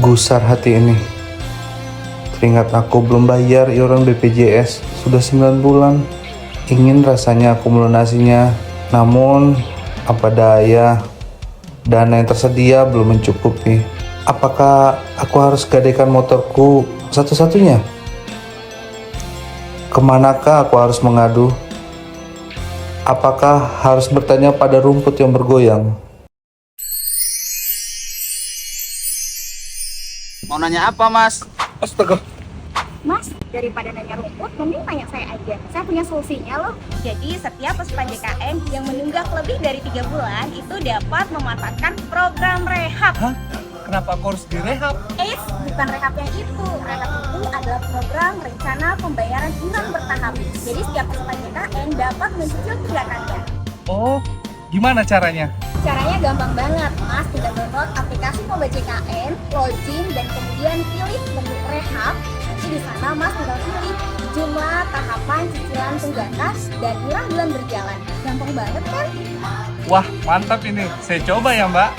Gusar hati ini. Teringat aku belum bayar iuran BPJS sudah 9 bulan. Ingin rasanya aku melunasinya, namun apa daya, dana yang tersedia belum mencukupi. Apakah aku harus gadaikan motorku satu-satunya? Kemanakah aku harus mengadu? Apakah harus bertanya pada rumput yang bergoyang? Mau nanya apa, Mas? Astaga. Mas, daripada nanya rumput, mending tanya saya aja. Saya punya solusinya loh. Jadi setiap peserta JKN yang menunggak lebih dari 3 bulan itu dapat memanfaatkan program rehab. Hah? Kenapa aku harus direhab? Bukan rehab yang itu. Rehab itu adalah program rencana pembayaran iuran bertahap. Jadi setiap peserta JKN dapat mencicil tunggakannya. Oh, gimana caranya? Caranya gampang banget, Mas. Tinggal download aplikasi Moba JKN, login, dan kemudian pilih menu rehab. Nanti di sana Mas tinggal pilih jumlah tahapan cicilan tunggakan dan iuran bulan berjalan. Gampang banget kan? Wah, mantap ini. Saya coba ya, Mbak.